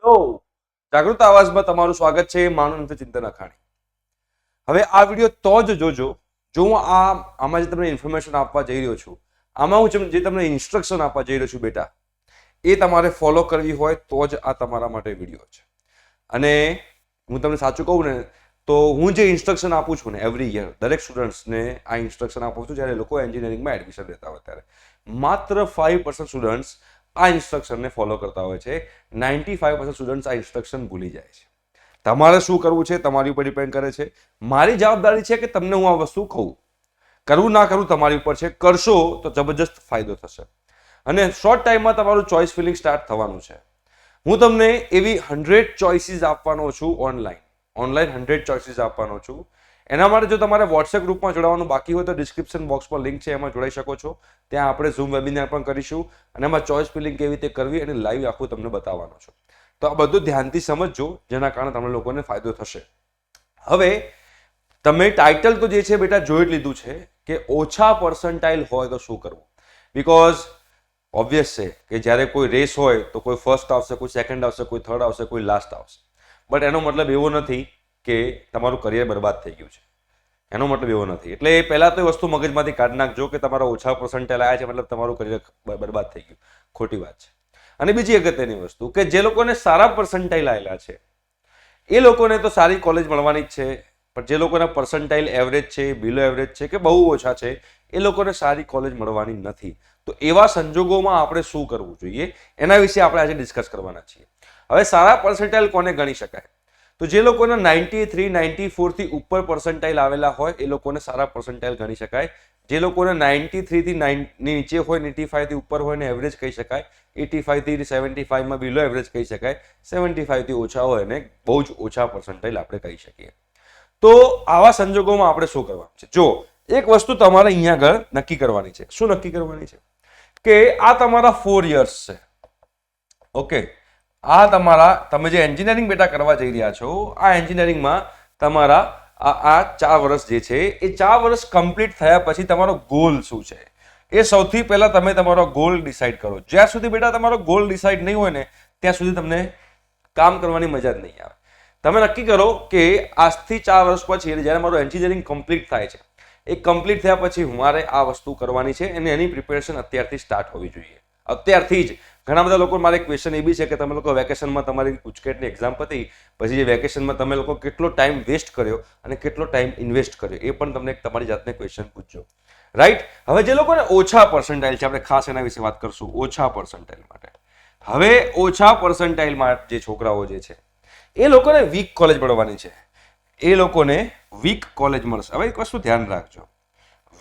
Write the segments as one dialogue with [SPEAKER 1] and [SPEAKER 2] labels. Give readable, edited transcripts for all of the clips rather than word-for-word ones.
[SPEAKER 1] Hello, જાગૃત આવાજમાં તમારું સ્વાગત છે. માનું નથી ચિંતન અખાણી. હવે આ વિડીયો તો જ જોજો જો હું આમાં જે તમને ઇન્ફોર્મેશન આપવા જઈ રહ્યો છું, આમાં હું જે તમને ઇન્સ્ટ્રક્શન આપવા જઈ રહ્યો છું બેટા, એ તમારે ફોલો કરવી હોય તો જ આ તમારા માટે વિડીયો છે. અને હું તમને સાચું કહું ને તો હું જે ઇન્સ્ટ્રક્શન આપું છું ને એવરી યર દરેક સ્ટુડન્ટ્સને આ ઇન્સ્ટ્રક્શન આપું છું જ્યારે લોકો એન્જિનિયરિંગમાં એડમિશન લેતા હોય ત્યારે માત્ર 5% સ્ટુડન્ટ્સ આ ઇન્સ્ટ્રક્શનને ફોલો કરતા હોય છે. 95% સ્ટુડન્ટ્સ આ ઇન્સ્ટ્રક્શન ભૂલી જાય છે. તમારે શું કરવું છે તમારી ઉપર ડિપેન્ડ કરે છે. મારી જવાબદારી છે કે તમને હું આ વસ્તુ કહું. કરવું ના કરવું તમારી ઉપર છે. કરશો તો જબરજસ્ત ફાયદો થશે અને શોર્ટ ટાઈમમાં તમારું ચોઇસ ફિલિંગ સ્ટાર્ટ થવાનું છે. હું તમને એવી 100 ચોઇસીસ આપવાનો છું. ઓનલાઈન 100 ચોઇસીસ આપવાનો છું. એના માટે જો તમારે વોટ્સએપ ગ્રુપમાં જોડાવાનું બાકી હોય તો ડિસ્ક્રિપ્શન બોક્સમાં લિંક છે, એમાં જોડાઈ શકો છો. ત્યાં આપણે ઝૂમ વેબિનાર પણ કરીશું અને એમાં ચોઇસ ફિલિંગ કેવી રીતે કરવી અને લાઈવ આખું તમને બતાવવાનો છું. તો આ બધું ધ્યાનથી સમજજો, જેના કારણે તમને લોકોને ફાયદો થશે. હવે તમે ટાઇટલ તો જે છે બેટા જોઈ લીધું છે કે ઓછા પર્સન્ટાઇલ હોય તો શું કરવું. બીકોઝ ઓબ્વિયસ છે કે જ્યારે કોઈ રેસ હોય તો કોઈ ફર્સ્ટ આવશે, કોઈ સેકન્ડ આવશે, કોઈ થર્ડ આવશે, કોઈ લાસ્ટ આવશે. બટ એનો મતલબ એવો નથી કે તમારું કરિયર બરબાદ થઈ ગયું છે. એનો મતલબ એવો નથી. એટલે પહેલાં તો એ વસ્તુ મગજમાંથી કાઢી નાખજો કે તમારા ઓછા પર્સન્ટાઇલ આવ્યા છે મતલબ તમારું કરિયર બરબાદ થઈ ગયું. ખોટી વાત છે. અને બીજી અગત્યની વસ્તુ કે જે લોકોને સારા પર્સન્ટાઇલ આવેલા છે એ લોકોને તો સારી કોલેજ મળવાની જ છે. પણ જે લોકોના પર્સન્ટાઇલ એવરેજ છે, બિલો એવરેજ છે કે બહુ ઓછા છે એ લોકોને સારી કોલેજ મળવાની નથી. તો એવા સંજોગોમાં આપણે શું કરવું જોઈએ એના વિશે આપણે આજે ડિસ્કસ કરવાના છીએ. હવે સારા પર્સન્ટાઇલ કોને ગણી શકાય? તો જે લોકોના 93, 94 થી ઉપર પર્સન્ટાઇલ આવેલા હોય એ લોકોને સારા પર્સન્ટાઇલ ગણી શકાય. જે લોકોને 93 થી નીચે હોય, 85 થી ઉપર હોય ને એવરેજ કહી શકાય. 85 થી 75 માં બિલો એવરેજ કહી શકાય. 75 થી ઓછા હોય ને બહુ જ ઓછા પર્સન્ટાઇલ આપણે કહી શકીએ. તો આવા સંજોગોમાં આપણે શું કરવાનું છે? જો એક વસ્તુ તમારે અહીંયા આગળ નક્કી કરવાની છે. શું નક્કી કરવાની છે? કે આ તમારા 4 years છે. ઓકે, આ તમારા તમે જે એન્જિનિયરિંગ બેટા કરવા જઈ રહ્યા છો આ એન્જિનિયરિંગમાં તમારા આ 4 વર્ષ જે છે એ 4 વર્ષ કમ્પ્લીટ થયા પછી તમારો ગોલ શું છે એ સૌથી પહેલા તમે તમારો ગોલ ડિસાઈડ કરો. જ્યાં સુધી બેટા તમારો ગોલ ડિસાઈડ નહીં હોય ને ત્યાં સુધી તમને કામ કરવાની મજા જ નહીં આવે. તમે નક્કી કરો કે આજથી 4 વર્ષ પછી જ્યારે મારું એન્જિનિયરિંગ કમ્પ્લીટ થાય છે એ કમ્પ્લીટ થયા પછી મારે આ વસ્તુ કરવાની છે અને એની પ્રિપેરેશન અત્યારથી સ્ટાર્ટ હોવી જોઈએ. અત્યારથી જ. ઘણા બધા લોકો મારે ક્વેશ્ચન એ બી છે કે તમે લોકો વેકેશનમાં તમારી ગુજકેટની એક્ઝામ પતી પછી જે વેકેશનમાં તમે લોકો કેટલો ટાઈમ વેસ્ટ કર્યો અને કેટલો ટાઈમ ઇન્વેસ્ટ કર્યો એ પણ તમને તમારી જાતને ક્વેશ્ચન પૂછજો. રાઈટ. હવે જે લોકોને ઓછા પર્સન્ટાઇલ છે આપણે ખાસ એના વિશે વાત કરશું. ઓછા પર્સન્ટાઇલ માટે હવે ઓછા પર્સન્ટાઇલમાં જે છોકરાઓ જે છે એ લોકોને વીક કોલેજ મળવાની છે. એ લોકોને વીક કોલેજ મળશે. હવે એક વસ્તુ ધ્યાન રાખજો,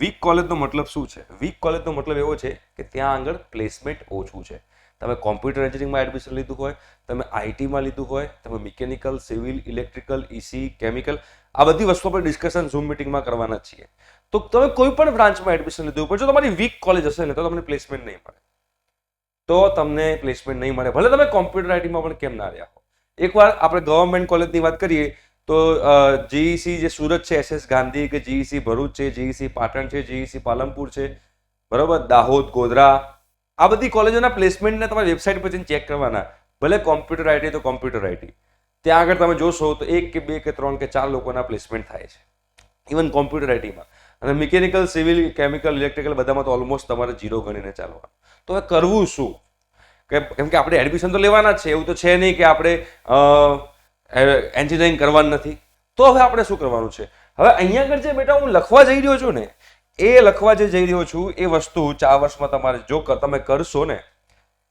[SPEAKER 1] વીક કોલેજનો મતલબ શું છે? વીક કોલેજનો મતલબ એવો છે કે ત્યાં આગળ પ્લેસમેન્ટ ઓછું છે. તમે કોમ્પ્યુટર એન્જિનિયરિંગમાં એડમિશન લીધું હોય, તમે આઈટીમાં લીધું હોય, તમે mechanical, civil, electrical, EC, chemical, આ બધી વસ્તુઓ પર ડિસ્કશન ઝૂમ મિટિંગમાં કરવાના જ છીએ. તો તમે કોઈ પણ બ્રાન્ચમાં એડમિશન લીધું પણ જો તમારી વીક કોલેજ હશે ને તો તમને પ્લેસમેન્ટ નહીં મળે. ભલે તમે કોમ્પ્યુટર આઈટીમાં પણ કેમ ના રહ્યા હો. એકવાર આપણે ગવર્મેન્ટ કોલેજની વાત કરીએ તો જીઈસી જે સુરત છે, SS ગાંધી, કે જીઈસી ભરૂચ છે, જીઈસી પાટણ છે, જીઈસી પાલનપુર છે, બરોબર, દાહોદ, ગોધરા, આ બધી કોલેજોના પ્લેસમેન્ટને તમારી વેબસાઇટ પરથી ચેક કરવાના. ભલે કોમ્પ્યુટર આઈટી તો કોમ્પ્યુટર આઈટી, ત્યાં આગળ તમે જોશો તો 1 કે 2 કે 3 કે 4 લોકોના પ્લેસમેન્ટ થાય છે ઇવન કોમ્પ્યુટર આઈટીમાં. અને મિકેનિકલ, સિવિલ, કેમિકલ, ઇલેક્ટ્રિકલ બધામાં તો ઓલમોસ્ટ તમારે 0 ગણીને ચાલવાનું. તો હવે કરવું શું? કેમ કે આપણે એડમિશન તો લેવાના જ છે, એવું તો છે નહીં કે આપણે એન્જિનિયરિંગ કરવાનું નથી. તો હવે આપણે શું કરવાનું છે? હવે અહીંયા આગળ જે બેટા હું લખવા જઈ રહ્યો છું ને એ લખવા જે જઈ રહ્યો છું એ વસ્તુ 4 વર્ષમાં તમારે જો તમે કરશો ને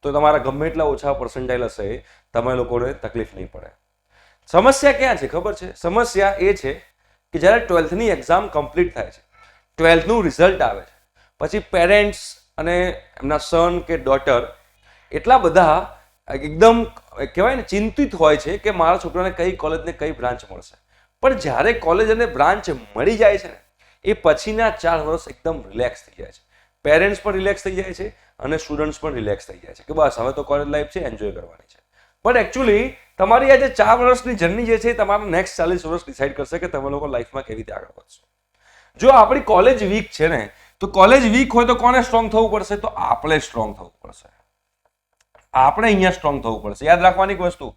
[SPEAKER 1] તો તમારા ગમે એટલા ઓછા પર્સન્ટાઇલ હશે તમે લોકોને તકલીફ નહીં પડે. સમસ્યા ક્યાં છે ખબર છે? સમસ્યા એ છે કે જ્યારે 12thની એક્ઝામ કમ્પ્લીટ થાય છે, 12thનું રિઝલ્ટ આવે છે, પછી પેરેન્ટ્સ અને એમના સન કે ડોટર એટલા બધા એકદમ કહેવાય ને ચિંતિત હોય છે કે મારા છોકરાને કઈ કોલેજને કઈ બ્રાન્ચ મળશે. પણ જ્યારે કોલેજ અને બ્રાન્ચ મળી જાય છે ને એ પછીના 4 વર્ષ એકદમ રિલેક્સ થઈ જાય છે. પેરેન્ટ્સ પણ રિલેક્સ થઈ જાય છે અને સ્ટુડન્ટ્સ પણ રિલેક્સ થઈ જાય છે કે બસ હવે તો કોલેજ લાઈફ છે, એન્જોય કરવાની છે. પણ એકચ્યુઅલી તમારી આ જે 4 વર્ષની જર્ની જે છે તમારા નેક્સ્ટ 40 વર્ષ ડિસાઈડ કરશે કે તમે લોકો લાઈફમાં કેવી રીતે આગળ વધશો. જો આપણી કોલેજ વીક છે ને તો કોલેજ વીક હોય તો કોને સ્ટ્રોંગ થવું પડશે? તો આપણે સ્ટ્રોંગ થવું પડશે. આપણે અહીંયા સ્ટ્રોંગ થવું પડશે. યાદ રાખવાની એક વસ્તુ,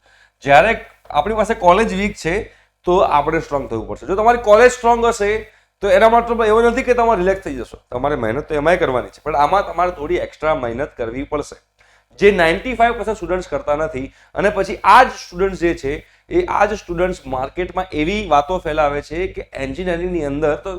[SPEAKER 1] જ્યારે આપણી પાસે કોલેજ વીક છે તો આપણે સ્ટ્રોંગ થવું પડશે. જો તમારી કોલેજ સ્ટ્રોંગ હશે તો એના માટે એવું નથી કે તમારે રિલેક્સ થઈ જશો. તમારે મહેનત તો એમાંય કરવાની છે, પણ આમાં તમારે થોડી એક્સ્ટ્રા મહેનત કરવી પડશે, જે 95% સ્ટુડન્ટ્સ કરતા નથી. અને પછી આ જ સ્ટુડન્ટ્સ જે છે એ આ જ સ્ટુડન્ટ્સ માર્કેટમાં એવી વાતો ફેલાવે છે કે એન્જિનિયરિંગની અંદર તો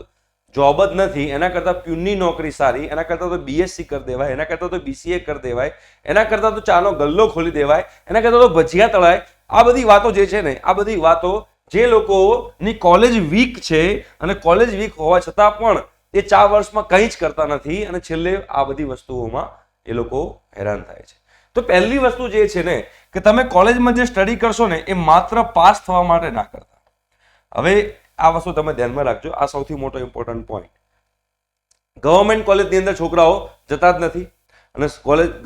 [SPEAKER 1] જોબ જ નથી, એના કરતાં પ્યુનની નોકરી સારી, એના કરતાં તો બીએસસી કરી દેવાય, એના કરતાં તો બીસીએ કરી દેવાય, એના કરતાં તો ચાનો ગલ્લો ખોલી દેવાય, એના કરતાં તો ભજીયા તળાય. આ બધી વાતો જે છે ને, આ બધી વાતો જે લોકોની કોલેજ વીક છે અને કોલેજ વીક હોવા છતાં પણ એ 4 વર્ષમાં કંઈ જ કરતા નથી અને છેલ્લે આ બધી વસ્તુઓમાં એ લોકો હેરાન થાય છે. તો પહેલી વસ્તુ જે છે ને કે તમે કોલેજમાં જે સ્ટડી કરશો ને એ માત્ર પાસ થવા માટે ના કરતા. હવે આ વસ્તુ તમે ધ્યાનમાં રાખજો, આ સૌથી મોટો ઇમ્પોર્ટન્ટ પોઈન્ટ. ગવર્મેન્ટ કોલેજની અંદર છોકરાઓ જતા જ નથી અને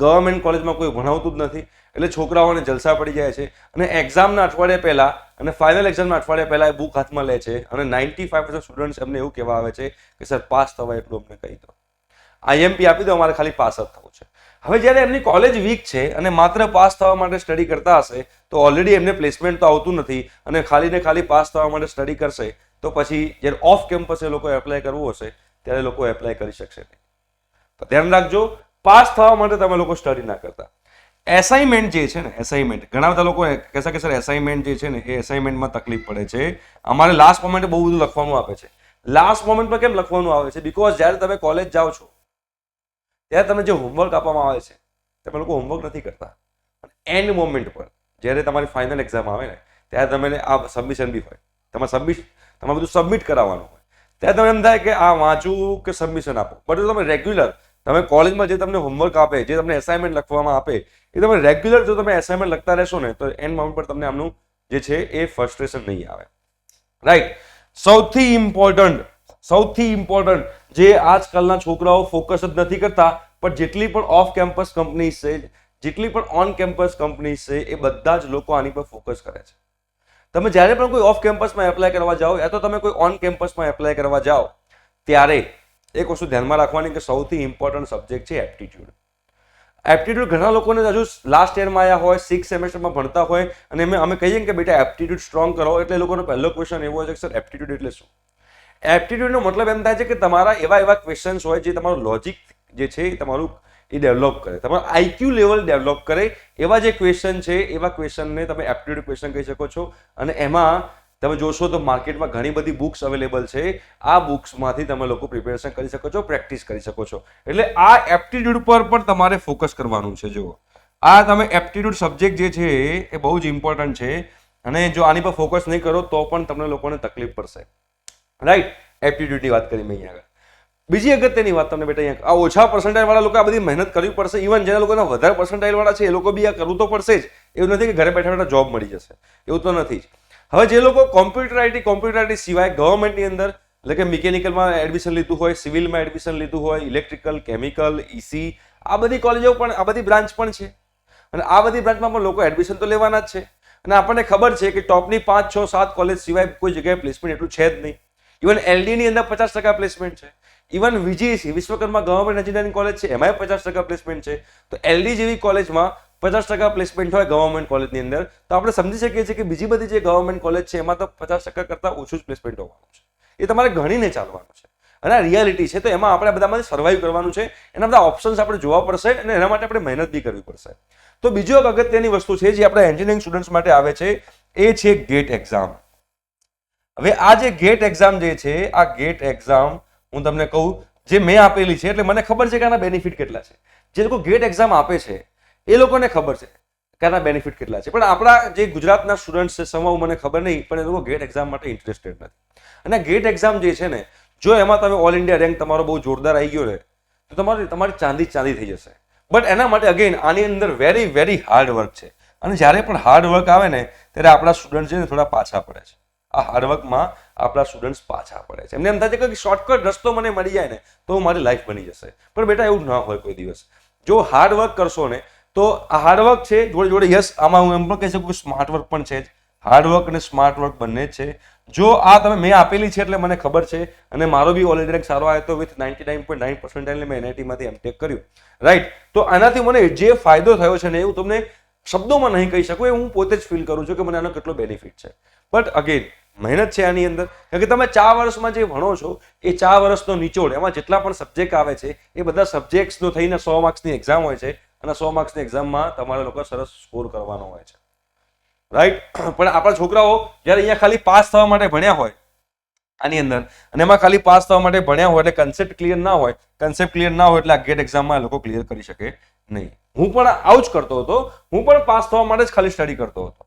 [SPEAKER 1] ગવર્મેન્ટ કોલેજમાં કોઈ ભણાવતું જ નથી, એટલે છોકરાઓને જલસા પડી જાય છે અને એક્ઝામના અઠવાડિયા પહેલા અને ફાઇનલ એક્ઝામના અઠવાડિયા પહેલા એ બુક હાથમાં લે છે અને 95% સ્ટુડન્ટ્સ એમને એવું કહેવા આવે છે કે સર પાસ થવાય એટલું અમને કહી દો, આઈએમપી આપી દો, અમારે ખાલી પાસ જ થવું છે. હવે જ્યારે એમની કોલેજ વીક છે અને માત્ર પાસ થવા માટે સ્ટડી કરતા હશે તો ઓલરેડી એમને પ્લેસમેન્ટ તો આવતું નથી અને ખાલી ને ખાલી પાસ થવા માટે સ્ટડી કરશે તો પછી જ્યારે ઓફ કેમ્પસ એ લોકો એપ્લાય કરવું હશે ત્યારે લોકો એપ્લાય કરી શકશે નહીં. તો ધ્યાન રાખજો, પાસ થવા માટે તમે લોકો સ્ટડી ના કરતા. એસાઇનમેન્ટ જે છે ને, એસાઇનમેન્ટ ઘણા બધા લોકો કહેશે કે સર એસાઇનમેન્ટ જે છે ને એ એસાઇનમેન્ટમાં તકલીફ પડે છે, અમારે લાસ્ટ મોમેન્ટે બહુ બધું લખવાનું આપે છે. લાસ્ટ મોમેન્ટમાં કેમ લખવાનું આવે છે? બીકોઝ જ્યારે તમે કોલેજ જાઓ છો ત્યારે તમને જે હોમવર્ક આપવામાં આવે છે તમે લોકો હોમવર્ક નથી કરતા. એન્ડ મોમેન્ટ પર જ્યારે તમારી ફાઇનલ એક્ઝામ આવે ને ત્યારે તમે આ સબમિશન બી હોય, તમારે બધું સબમિટ કરાવવાનું હોય, ત્યારે તમે એમ થાય કે આ વાંચું કે સબમિશન આપો. બટ જો તમે રેગ્યુલર તમે કોલેજમાં જે તમને હોમવર્ક આપે, જે તમને એસાઇનમેન્ટ લખવામાં આપે એ તમે રેગ્યુલર જો તમે એસાઇનમેન્ટ લખતા રહેશો ને તો એન્ડ મોમેન્ટ પર તમને આમનું જે છે એ ફ્રસ્ટ્રેશન નહીં આવે. રાઈટ. સૌથી ઇમ્પોર્ટન્ટ જે આજકાલના છોકરાઓ ફોકસ જ નથી કરતા, પણ જેટલી પણ ઓફ કેમ્પસ કંપની છે, જેટલી પણ ઓન કેમ્પસ કંપની છે એ બધા જ લોકો આની પર ફોકસ કરે છે. તમે જ્યારે પણ કોઈ ઓફ કેમ્પસમાં એપ્લાય કરવા જાઓ યા તો તમે કોઈ ઓન કેમ્પસમાં એપ્લાય કરવા જાઓ ત્યારે એક વસ્તુ ધ્યાનમાં રાખવાની કે સૌથી ઇમ્પોર્ટન્ટ સબ્જેક્ટ છે એપ્ટિટ્યુડ. એપ્ટિટ્યુડ ઘણા લોકોને હજુ લાસ્ટ યરમાં આવ્યા હોય, 6 સેમેસ્ટરમાં ભણતા હોય અને અમે કહીએ કે બેટા એપ્ટિટ્યુડ સ્ટ્રોંગ કરો એટલે એ લોકોનો પહેલો ક્વેશ્ચન એવો છે કે સર એપ્ટિટ્યુડ એટલે શું? એપ્ટિટ્યુડનો મતલબ એમ થાય છે કે તમારા એવા ક્વેશ્ચન્સ હોય જે તમારું લોજિક જે છે એ તમારું એ ડેવલપ કરે, તમારું આઈક્યુ લેવલ ડેવલપ કરે. એવા જે ક્વેશ્ચન છે એવા ક્વેશ્ચનને તમે એપ્ટિટ્યુડ ક્વેશ્ચન કહી શકો છો. અને એમાં તમે જોશો તો માર્કેટમાં ઘણી બધી બુક્સ અવેલેબલ છે, આ બુક્સમાંથી તમે લોકો પ્રિપેરેશન કરી શકો છો, પ્રેક્ટિસ કરી શકો છો. એટલે આ એપ્ટિટ્યુડ પર પણ તમારે ફોકસ કરવાનું છે. જુઓ, આ તમે એપ્ટિટ્યુડ સબ્જેક્ટ જે છે એ બહુ જ ઇમ્પોર્ટન્ટ છે અને જો આની પર ફોકસ નહીં કરો તો પણ તમને લોકોને તકલીફ પડશે. રાઈટ. એપ્ટિટ્યુડની વાત કરી મેં અહીંયા આગળ. બીજી અગત્યની વાત તમને બેટા અહીંયા આ ઓછા પર્સન્ટાઇલ વાળા લોકો આ બધી મહેનત કરવી પડશે. ઇવન જેના લોકોના વધારે પર્સન્ટાઇલ વાળા છે એ લોકો બી આ કરવું તો પડશે જ. એવું નથી કે ઘરે બેઠા બેઠા જોબ મળી જશે, એવું તો નથી જ. હવે જે લોકો કોમ્પ્યુટર આઈટી સિવાય ગવર્મેન્ટની અંદર એટલે કે મિકેનિકલમાં એડમિશન લીધું હોય, સિવિલમાં એડમિશન લીધું હોય, ઇલેક્ટ્રિકલ, કેમિકલ, ઈસી, આ બધી કોલેજો પણ આ બધી બ્રાન્ચ પણ છે અને આ બધી બ્રાન્ચમાં પણ લોકો એડમિશન તો લેવાના જ છે. અને આપણને ખબર છે કે ટોપની 5, 6, 7 કોલેજ સિવાય કોઈ જગ્યાએ પ્લેસમેન્ટ એટલું છે જ નહીં. ઇવન એલડીની અંદર 50% પ્લેસમેન્ટ છે. Even VGC Vishwakarma government engineering college છે એમાંય 50% પ્લેસમેન્ટ છે. તો એલડી જેવી કોલેજમાં 50% પ્લેસમેન્ટ હોય ગવર્મેન્ટ કોલેજની અંદર તો આપણે સમજી શકીએ છીએ કે બીજી બધી જે ગવર્મેન્ટ કોલેજ છે એમાં તો 50% કરતાં ઓછું જ પ્લેસમેન્ટ હોવાનું છે. એ તમારે ગણીને ચાલવાનું છે અને આ રિયાલિટી છે. તો એમાં આપણે બધામાંથી સર્વાઈવ કરવાનું છે, એના બધા ઓપ્શન્સ આપણે જોવા પડશે અને એના માટે આપણે મહેનત બી કરવી પડશે. તો બીજો એક અગત્યની વસ્તુ છે જે આપણા એન્જિનિયરિંગ સ્ટુડન્ટ્સ માટે આવે છે એ છે ગેટ એક્ઝામ. હવે આ જે ગેટ એક્ઝામ જે છે આ ગેટ એક્ઝામ હું તમને કહું જે મેં આપેલી છે એટલે મને ખબર છે કે આના બેનિફિટ કેટલા છે. જે લોકો ગેટ એક્ઝામ આપે છે એ લોકોને ખબર છે કે આના બેનિફિટ કેટલા છે, પણ આપણા જે ગુજરાતના સ્ટુડન્ટ્સ છે સમૂહ મને ખબર નહીં, પણ એ લોકો ગેટ એક્ઝામ માટે ઇન્ટરેસ્ટેડ નથી. અને ગેટ એક્ઝામ જે છે ને જો એમાં તમે ઓલ ઇન્ડિયા રેન્ક તમારો બહુ જોરદાર આવી ગયો ને તો તમારી ચાંદી થઈ જશે. બટ એના માટે અગેન આની અંદર વેરી હાર્ડ વર્ક છે અને જ્યારે પણ હાર્ડ વર્ક આવે ને ત્યારે આપણા સ્ટુડન્ટ છે ને થોડા પાછા પડે છે. આ હાર્ડવર્કમાં આપણા સ્ટુડન્ટ્સ પાછા પડે છે. એમને એમ થાય છે કે શોર્ટકટ રસ્તો મને મળી જાય ને તો મારી લાઈફ બની જશે, પણ બેટા એવું ના હોય કોઈ દિવસ. જો હાર્ડવર્ક કરશો ને તો આ હાર્ડવર્ક છે જોડે જોડે યસ આમાં હું એમ પણ કહી શકું કે સ્માર્ટ વર્ક પણ છે જ. હાર્ડવર્ક અને સ્માર્ટ વર્ક બંને જ છે. જો આ તમે મેં આપેલી છે એટલે મને ખબર છે અને મારો બી ઓલરેડી રેન્ક સારો આવ્યો તો વિથ 99.9% મેં એનઆઈટીમાંથી એમટેક કર્યું. રાઈટ. તો આનાથી મને જે ફાયદો થયો છે ને એવું તમને શબ્દોમાં નહીં કહી શકું, એ હું પોતે જ ફીલ કરું છું કે મને આનો કેટલો બેનિફિટ છે. બટ અગેન મહેનત છે આની અંદર, કારણ કે તમે 4 વર્ષમાં જે ભણો છો એ 4 વર્ષનો નિચોડ, એમાં જેટલા પણ સબ્જેક્ટ આવે છે એ બધા સબ્જેક્ટ્સનો થઈને 100 માર્ક્સની એક્ઝામ હોય છે, અને 100 માર્ક્સની એક્ઝામમાં તમારે લોકો સરસ સ્કોર કરવાનો હોય છે, રાઈટ. પણ આપણા છોકરાઓ જ્યારે અહીંયા ખાલી પાસ થવા માટે ભણ્યા હોય આની અંદર, અને એમાં ખાલી પાસ થવા માટે ભણ્યા હોય એટલે કન્સેપ્ટ ક્લિયર ના હોય, એટલે આ ગેટ એક્ઝામમાં લોકો ક્લિયર કરી શકે નહીં. હું પણ આવું જ કરતો હતો, હું પણ પાસ થવા માટે જ ખાલી સ્ટડી કરતો હતો,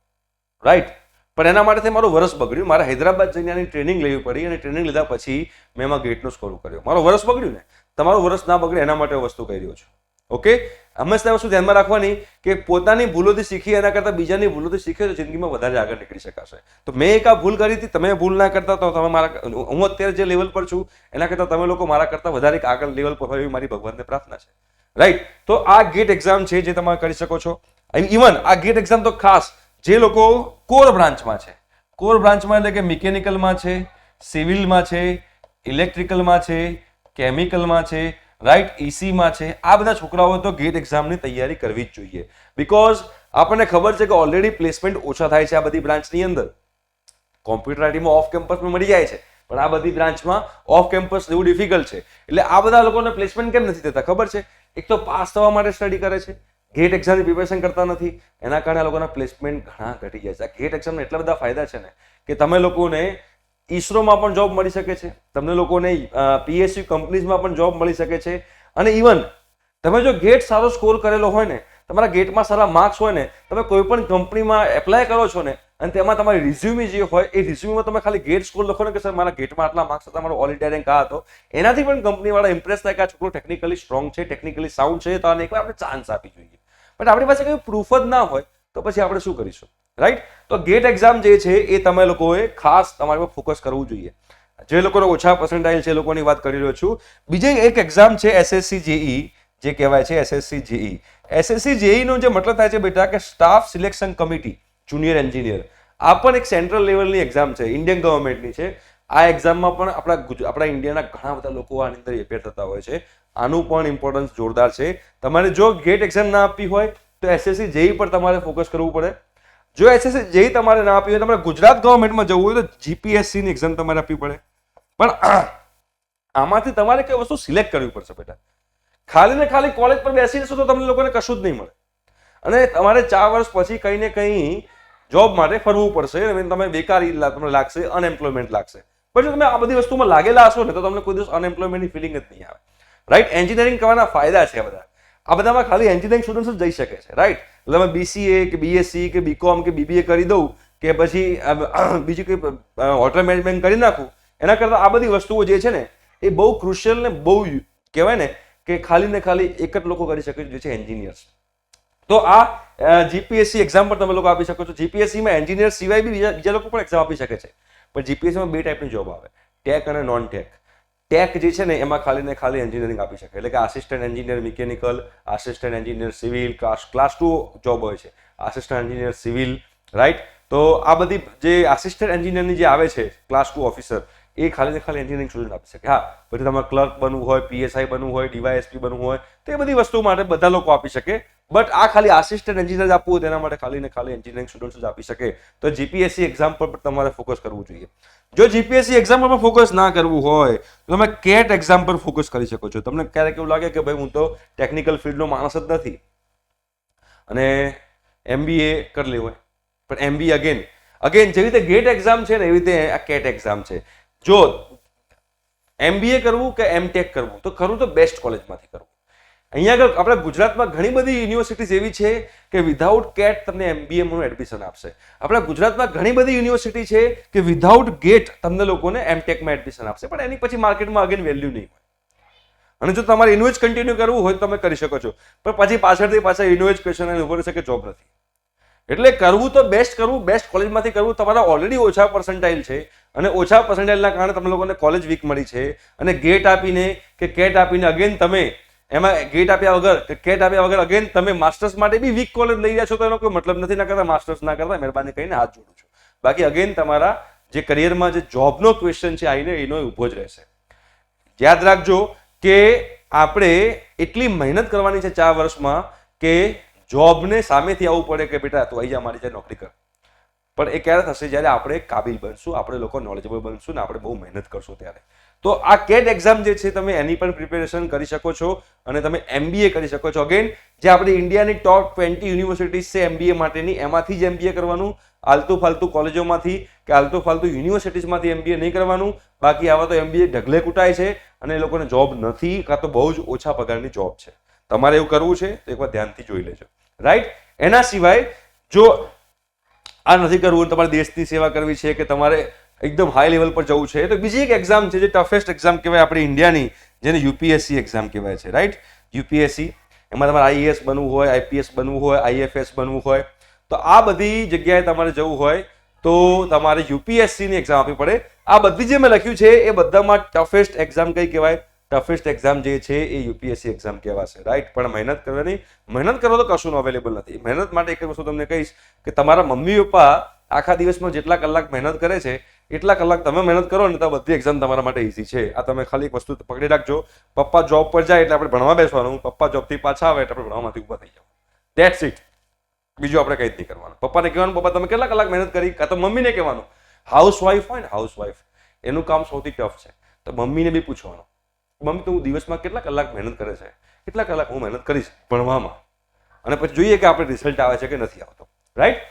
[SPEAKER 1] રાઈટ. પણ એના માટે મારું વર્ષ બગડ્યું, મારે હૈદરાબાદ જઈને આની ટ્રેનિંગ લેવી પડી, અને ટ્રેનિંગ લીધા પછી મેં એમાં ગેટનો સ્કોર કર્યો. મારો વર્ષ બગડ્યું ને, તમારું વર્ષ ના બગડે એના માટે વસ્તુ કહી રહ્યો છું. ઓકે, હંમેશા વસ્તુ ધ્યાનમાં રાખવાની કે પોતાની ભૂલોથી શીખી એના કરતાં બીજાની ભૂલોથી શીખે તો જિંદગીમાં વધારે આગળ નીકળી શકાશે. તો મેં એક આ ભૂલ કરી હતી, તમે ભૂલ ના કરતા તો તમે મારા, હું અત્યારે જે લેવલ પર છું એના કરતાં તમે લોકો મારા કરતાં વધારે આગળ લેવલ પર હોય એવી મારી ભગવાનને પ્રાર્થના છે, રાઈટ. તો આ ગેટ એક્ઝામ છે જે તમે કરી શકો છો. ઇવન આ ગેટ એક્ઝામ તો ખાસ જે લોકો કોર બ્રાન્ચમાં છે, કોર બ્રાન્ચમાં એટલે કે મિકેનિકલમાં છે, સિવિલમાં છે, ઇલેક્ટ્રિકલમાં છે, કેમિકલમાં છે, રાઈટ, ઈસીમાં છે, આ બધા છોકરાઓ તો ગેટ એક્ઝામની તૈયારી કરવી જ જોઈએ. બીકોઝ આપણને ખબર છે કે ઓલરેડી પ્લેસમેન્ટ ઓછા થાય છે આ બધી બ્રાન્ચની અંદર. કોમ્પ્યુટર આઈટીમાં ઓફ કેમ્પસમાં મળી જાય છે, પણ આ બધી બ્રાન્ચમાં ઓફ કેમ્પસ લેવું ડિફિકલ્ટ છે. એટલે આ બધા લોકોને પ્લેસમેન્ટ કેમ નથી થતા ખબર છે? એક તો પાસ થવા માટે સ્ટડી કરે છે, ગેટ એક્ઝામની પ્રિપેરેશન કરતા નથી, એના કારણે આ લોકોના પ્લેસમેન્ટ ઘણા ઘટી જાય છે. આ ગેટ એક્ઝામના એટલા બધા ફાયદા છે ને કે તમે લોકોને ઈસરોમાં પણ જોબ મળી શકે છે, તમને લોકોને પીએસયુ કંપનીઝમાં પણ જોબ મળી શકે છે. અને ઇવન તમે જો ગેટ સારો સ્કોર કરેલો હોય ને, તમારા ગેટમાં સારા માર્ક્સ હોય ને, તમે કોઈ પણ કંપનીમાં એપ્લાય કરો છો ને, અને તેમાં તમારી રિઝ્યુમી જે હોય એ રિઝ્યુમીમાં તમે ખાલી ગેટ સ્કોર લખો ને કે સર મારા ગેટમાં આટલા માર્ક્સ હતા, મારો ઓલ ઇન્ડિયા રેન્ક આ હતો, એનાથી પણ કંપનીવાળા ઇમ્પ્રેસ થાય કે આ છોકરો ટેકનિકલી સ્ટ્રોંગ છે, ટેકનિકલી સાઉન્ડ છે, તો આને એકવાર આપણે ચાન્સ આપી જોઈએ. બટ આપણી પાસે કોઈ પ્રૂફ જ ના હોય તો પછી આપણે શું કરીશું, રાઈટ. તો ગેટ એક્ઝામ જે છે એ તમે લોકોએ ખાસ તમારે પર ફોકસ કરવું જોઈએ. જે લોકોને ઓછા પર્સન્ટાઇલ છે એ લોકોની વાત કરી રહ્યો છું. બીજી એક એક્ઝામ છે એસએસસી જેઈ, જે કહેવાય છે એસએસસી જેઈ. એસએસસી જેઈ નો જે મતલબ થાય છે બેટા કે staff selection committee junior engineer. આ પણ એક સેન્ટ્રલ લેવલની એક્ઝામ છે, ઇન્ડિયન ગવર્મેન્ટની છે. આ એક્ઝામમાં પણ આપણા ઇન્ડિયાના ઘણા બધા લોકો આની અંદર એપેર થતા હોય છે. આનું પણ ઇમ્પોર્ટન્સ જોરદાર છે. તમારે જો ગેટ એક્ઝામ ના આપવી હોય તો એસએસસી જેઈ પર તમારે ફોકસ કરવું પડે. જો એસએસસી જેઈ તમારે ના આપવી હોય, તમારે ગુજરાત ગવર્મેન્ટમાં જવું હોય તો જીપીએસસી ની એક્ઝામ તમારે આપવી પડે. પણ આમાંથી તમારે કઈ વસ્તુ સિલેક્ટ કરવી પડશે બેટા. ખાલી ને ખાલી કોલેજ પર બેસી જશો તો તમને લોકોને કશું જ નહીં મળે, અને તમારે 4 વર્ષ પછી કંઈ ને કંઈ જોબ માટે ફરવું પડશે. તમે બેકારી તમને લાગશે, અનએમ્પ્લોયમેન્ટ લાગશે. પણ જો તમે આ બધી વસ્તુમાં લાગેલા હશો ને તો તમને કોઈ દિવસ અનએમ્પ્લોયમેન્ટની ફિલિંગ જ નહીં આવે, રાઈટ. એન્જિનિયરિંગ કરવાના ફાયદા છે બધા. આ બધામાં ખાલી એન્જિનિયરિંગ સ્ટુડન્ટ્સ જ જઈ શકે છે, રાઈટ. એટલે તમે બીસીએ કે બીએસસી કે બીકોમ કે બીબીએ કરી દઉં કે પછી બીજી કોઈ હોટલ મેનેજમેન્ટ કરી નાખું, એના કરતાં આ બધી વસ્તુઓ જે છે ને એ બહુ ક્રુશિયલ ને બહુ કહેવાય ને કે ખાલી ને ખાલી એક જ લોકો કરી શકે જે છે એન્જિનિયર્સ. તો આ જીપીએસસી એક્ઝામ પર તમે લોકો આપી શકો છો. જીપીએસસીમાં એન્જિનિયર સિવાય બી બીજા લોકો પણ એક્ઝામ આપી શકે છે. પણ જીપીએસસીમાં 2 ટાઈપની જોબ આવે, ટેક અને નોન ટેક. ટેક જે છે ને એમાં ખાલી ને ખાલી એન્જિનિયરિંગ આપી શકે, એટલે કે assistant engineer mechanical, assistant engineer civil, class 2 job હોય છે, આસિસ્ટન્ટ એન્જિનિયર સિવિલ, રાઈટ. તો આ બધી જે આસિસ્ટન્ટ એન્જિનિયરની જે આવે છે ક્લાસ 2 ઓફિસર, એ ખાલી ને ખાલી એન્જિનિયરિંગ સ્ટુડન્ટ આપી શકે. હા, પછી તમારે ક્લર્ક બનવું હોય, પીએસઆઈ બનવું હોય, ડીવાયએસપી બનવું હોય, તો એ બધી વસ્તુ માટે બધા લોકો આપી શકે. બટ આ ખાલી આસિસ્ટન્ટ એન્જિનિયર આપવું હોય તેના માટે ખાલી ને ખાલી એન્જિનિયરિંગ સ્ટુડન્ટ્સ જ આપી શકે. તો જીપીએસસી એક્ઝામ પર તમારે ફોકસ કરવું જોઈએ. જો જીપીએસસી એક્ઝામ પર ફોકસ ના કરવું હોય તો તમે કેટ એક્ઝામ પર ફોકસ કરી શકો છો. તમને ક્યારેક એવું લાગે કે ભાઈ હું તો ટેકનિકલ ફિલ્ડનો માણસ જ નથી અને એમબીએ કરી લેવું હોય, પણ એમબીએ અગેન જેવી રીતે ગેટ એક્ઝામ છે ને એવી રીતે આ કેટ એક્ઝામ છે. જો એમબીએ કરવું કે એમટેક કરવું તો ખરું તો બેસ્ટ કોલેજમાંથી કરવું. અહીંયા આગળ આપણા ગુજરાતમાં ઘણી બધી યુનિવર્સિટીઝ એવી છે કે વિધાઉટ કેટ તમને એમબીએમાં એડમિશન આપશે. આપણા ગુજરાતમાં ઘણી બધી યુનિવર્સિટી છે કે વિધાઉટ ગેટ તમને લોકોને એમટેકમાં એડમિશન આપશે, પણ એની પછી માર્કેટમાં અગેન વેલ્યુ નહીં હોય. અને જો તમારે ઇન્વેસ્ટ કન્ટિન્યુ કરવું હોય તો તમે કરી શકો છો, પણ પછી પાછળથી પાછા ઇન્વેસ્ટ ક્વેશ્ચન ઉભો રહેશે કે જોબ નથી. એટલે કરવું તો બેસ્ટ કરવું, બેસ્ટ કોલેજમાંથી કરવું. તમારા ઓલરેડી ઓછા પર્સન્ટાઇલ છે અને ઓછા પર્સન્ટાઇલના કારણે તમને લોકોને કોલેજ વીક મળી છે, અને ગેટ આપીને કે કેટ આપીને અગેન તમે એમાં ગેટ આપ્યા વગર કે કેટ આપ્યા વગર અગેન તમે માસ્ટર્સ માટે બી વીક કોલેજ લઈ રહ્યા છો તો એનો કોઈ મતલબ નથી. ના કરતા માસ્ટર્સ ના કરતા મહેરબાની કરીને હાથ જોડું છું. બાકી અગેન તમારા જે કરિયરમાં જે જોબનો ક્વેશ્ચન છે આવીને એનો ઊભો જ રહેશે. યાદ રાખજો કે આપણે એટલી મહેનત કરવાની છે 4 વર્ષમાં કે જોબને સામેથી આવવું પડે કે બેટા તું અહીં જા મારી જાય નોકરી કર, પણ એ ક્યારે થશે જ્યારે આપણે કાબિલ બનશું, આપણે લોકો નોલેજેબલ બનશું ને આપણે બહુ મહેનત કરશું ત્યારે. તો આ કેટ એક્ઝામ જે છે તમે એની પણ પ્રિપેરેશન કરી શકો છો અને તમે MBA કરી શકો છો. અગેન જે આપણી ઇન્ડિયાની ટોપ 20 યુનિવર્સિટીઝ છે MBA માટેની, એમાંથી જ MBA કરવાનું. આલતુ ફાલતુ કોલેજોમાંથી કે આલતુ ફાલતુ યુનિવર્સિટીઝમાંથી MBA નહીં કરવાનું. બાકી આવા તો MBA ઢગલે કૂટાય છે અને એ લોકોને જોબ નથી કાં તો બહુ જ ઓછા પગારની જોબ છે. તમારે એવું કરવું છે તો એકવાર ધ્યાનથી જોઈ લેજો, રાઈટ. એના સિવાય જો આ નથી કરવું, તમારે દેશની સેવા કરવી છે કે તમારે એકદમ હાઈ લેવલ પર જવું છે, તો બીજી એક એક્ઝામ છે જે ટફેસ્ટ એક્ઝામ કહેવાય આપણી ઇન્ડિયાની, જેને UPSC એક્ઝામ કહેવાય છે, રાઈટ. UPSC એમાં તમારે IAS બનવું હોય, IPS બનવું હોય, IFS બનવું હોય, તો આ બધી જગ્યાએ તમારે જવું હોય તો તમારે UPSC ની એક્ઝામ આપવી પડે. આ બધી જે મેં લખ્યું છે એ બધામાં ટફેસ્ટ એક્ઝામ કઈ કહેવાય? ટફેસ્ટ એક્ઝામ જે છે એ UPSC એક્ઝામ કહેવાશે, રાઈટ. પણ મહેનત કરવાની, મહેનત કરો તો કશું અવેલેબલ નથી. મહેનત માટે એક વસ્તુ તમને કહીશ કે તમારા મમ્મી પપ્પા આખા દિવસમાં જેટલા કલાક મહેનત કરે છે એટલા કલાક તમે મહેનત કરો ને તો બધી એક્ઝામ તમારા માટે ઇઝી છે. આ તમે ખાલી એક વસ્તુ પકડી રાખજો, પપ્પા જોબ પર જાય એટલે આપણે ભણવા બેસવાનું, પપ્પા જોબથી પાછા આવે એટલે આપણે ભણવામાંથી ઊભા થઈ જાવ. That's it. બીજું આપણે કંઈ જ નહીં કરવાનું. પપ્પાને કહેવાનું પપ્પા તમે કેટલા કલાક મહેનત કરી, કાં તો મમ્મીને કહેવાનું. હાઉસવાઈફ હોય ને, હાઉસવાઈફ એનું કામ સૌથી ટફ છે, તો મમ્મીને બી પૂછવાનું મમ્મી તું દિવસમાં કેટલા કલાક મહેનત કરે છે, કેટલા કલાક હું મહેનત કરીશ ભણવામાં, અને પછી જોઈએ કે આપણે રિઝલ્ટ આવે છે કે નથી આવતો, રાઈટ.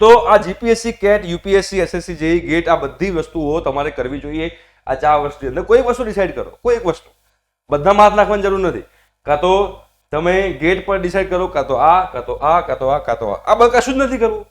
[SPEAKER 1] તો આ GPSC, CAT, UPSC, SSC, JEE, GATE આ બધી વસ્તુઓ તમારે કરવી જોઈએ આ 4 વર્ષની અંદર. કોઈ એક વસ્તુ ડિસાઈડ કરો, કોઈ એક વસ્તુ, બધામાં હાથ નાખવાની જરૂર નથી. કાં તો તમે GATE પર ડિસાઈડ કરો, કાં તો આ, કાં તો આ, કાં તો આ, કાં તો આ બધું કશું જ નથી કરવું,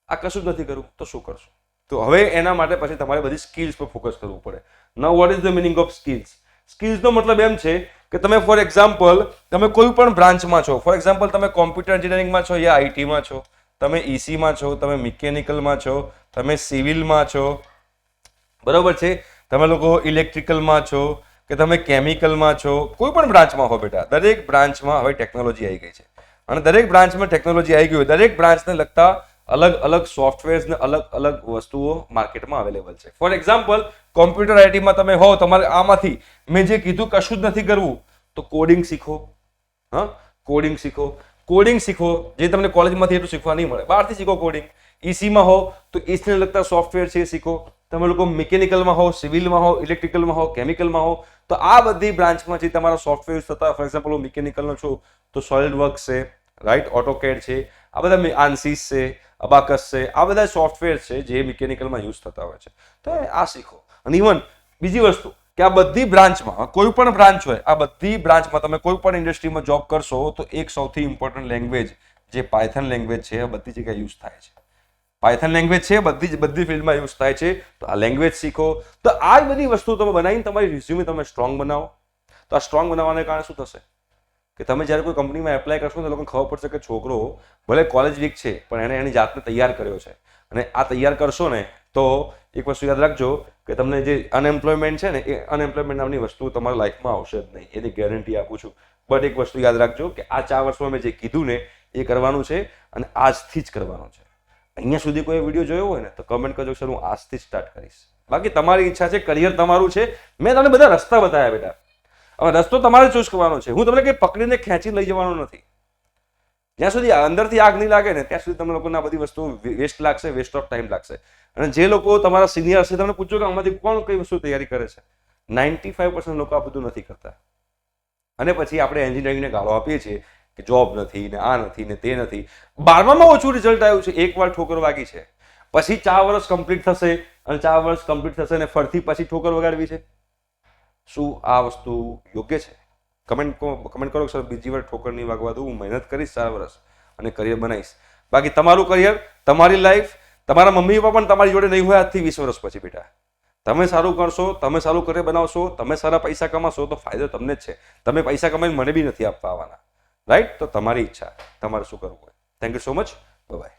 [SPEAKER 1] આ કશું જ નથી કરવું, તો શું કરશો? તો હવે એના માટે પછી તમારે બધી સ્કિલ્સ પર ફોકસ કરવું પડે. Now what is the meaning of skills? સ્કિલ્સનો મતલબ એમ છે કે તમે ફોર એક્ઝામ્પલ તમે કોઈ પણ બ્રાન્ચમાં છો, ફોર એક્ઝામ્પલ તમે કોમ્પ્યુટર એન્જિનિયરિંગમાં છો યા ITમાં છો, તમે ECમાં છો, તમે મિકેનિકલમાં છો, તમે સિવિલમાં છો, બરોબર છે, તમે લોકો ઇલેક્ટ્રિકલમાં છો કે તમે કેમિકલમાં છો, કોઈ પણ બ્રાન્ચમાં હો બેટા, દરેક બ્રાન્ચમાં હવે ટેકનોલોજી આવી ગઈ છે અને દરેક બ્રાન્ચમાં ટેકનોલોજી આવી ગઈ હોય, દરેક બ્રાન્ચને લગતા અલગ અલગ સોફ્ટવેર્સ ને અલગ અલગ વસ્તુઓ માર્કેટમાં અવેલેબલ છે. ફોર એક્ઝામ્પલ કોમ્પ્યુટર ITમાં તમે હો, તમારે આમાંથી મેં જે કીધું કશું જ નથી કરવું, તો કોડિંગ શીખો. હા, કોડિંગ શીખો, કોડિંગ શીખો, જે તમને કોલેજમાંથી એટલું શીખવા નહીં મળે, બહારથી શીખો કોડિંગ. ECમાં હો તો ECને લગતા સોફ્ટવેર છે શીખો. તમે લોકો મિકેનિકલમાં હો, સિવિલમાં હો, ઇલેક્ટ્રિકલમાં હો, કેમિકલમાં હો, તો આ બધી બ્રાન્ચમાં જે તમારા સોફ્ટવેર થતા, ફોર એક્ઝામ્પલ હું મિકેનિકલનો છું તો સોલિડ વર્ક્સ છે, રાઈટ, AutoCAD છે, આ બધા ANSYS છે, અબાકસ છે, આ બધા સોફ્ટવેર છે જે મિકેનિકલમાં યુઝ થતા હોય છે, તો આ શીખો. અને ઇવન બીજી વસ્તુ કે આ બધી બ્રાન્ચમાં, કોઈ પણ બ્રાન્ચ હોય, આ બધી બ્રાન્ચમાં તમે કોઈ પણ ઇન્ડસ્ટ્રીમાં જોબ કરશો તો એક સૌથી ઇમ્પોર્ટન્ટ લેંગ્વેજ જે પાયથન લેંગ્વેજ છે બધી જગ્યાએ યુઝ થાય છે. પાયથન લેંગ્વેજ છે બધી ફિલ્ડમાં યુઝ થાય છે, તો આ લેંગ્વેજ શીખો. તો આ જ બધી વસ્તુ તમે બનાવીને તમારી રિઝ્યુમે તમે સ્ટ્રોંગ બનાવો. તો આ સ્ટ્રોંગ બનાવવાને કારણે શું થશે કે તમે જ્યારે કોઈ કંપનીમાં એપ્લાય કરશો તો લોકોને ખબર પડશે કે છોકરો ભલે કોલેજ વીક છે પણ એને એની જાતને તૈયાર કર્યો છે. અને આ તૈયાર કરશો ને તો એક વસ્તુ યાદ રાખજો કે તમને જે અનએમ્પ્લોયમેન્ટ છે ને એ અનએમ્પ્લોયમેન્ટ નામની વસ્તુ તમારા લાઈફમાં આવશે જ નહીં, એની ગેરંટી આપું છું. બટ એક વસ્તુ યાદ રાખજો કે આ 4 વર્ષમાં મેં જે કીધું ને એ કરવાનું છે અને આજથી જ કરવાનું છે. અહીંયા સુધી કોઈ વિડીયો જોયો હોય ને તો કમેન્ટ કરજો સર હું આજથી જ સ્ટાર્ટ કરીશ. બાકી તમારી ઈચ્છા છે, કરિયર તમારું છે. મેં તમને બધા રસ્તા બતાવ્યા બેટા, હવે રસ્તો તમારે ચૂઝ કરવાનો છે. હું તમને કંઈ પકડીને ખેંચી લઈ જવાનો નથી. જ્યાં સુધી અંદરથી આગ નહીં લાગે ને ત્યાં સુધી તમને લોકોને આ બધી વસ્તુ વેસ્ટ લાગશે, વેસ્ટ ઓફ ટાઈમ લાગશે. અને જે લોકો તમારા સિનિયર છે તમને પૂછો કે આમાંથી કોણ કઈ વસ્તુ તૈયારી કરે છે, 95% લોકો આ બધું નથી કરતા. અને પછી આપણે એન્જિનિયરિંગને ગાળો આપીએ છીએ કે જોબ નથી ને આ નથી ને તે નથી. 12માં ઓછું રિઝલ્ટ આવ્યું છે, એકવાર ઠોકર વાગી છે, પછી 4 વર્ષ કમ્પ્લીટ થશે અને 4 વર્ષ કમ્પ્લીટ થશે ને ફરીથી પછી ઠોકર વગાડવી છે. શું આ વસ્તુ યોગ્ય છે? કમેન્ટ કરો સર બીજી વાર ઠોકર નહીં વાગવા દઉં, હું મહેનત કરીશ 4 વર્ષ અને કરિયર બનાવીશ. બાકી તમારું કરિયર, તમારી લાઈફ, તમારા મમ્મી પપ્પા પણ તમારી જોડે નહીં હોય આજથી 20 વર્ષ પછી બેટા. તમે સારું કરશો, તમે સારું કરિયર બનાવશો, તમે સારા પૈસા કમાશો તો ફાયદો તમને જ છે. તમે પૈસા કમાઈને મને બી નથી આપવા આવવાના, રાઈટ? તો તમારી ઈચ્છા, તમારે શું કરવું હોય. Thank you so much, bye bye.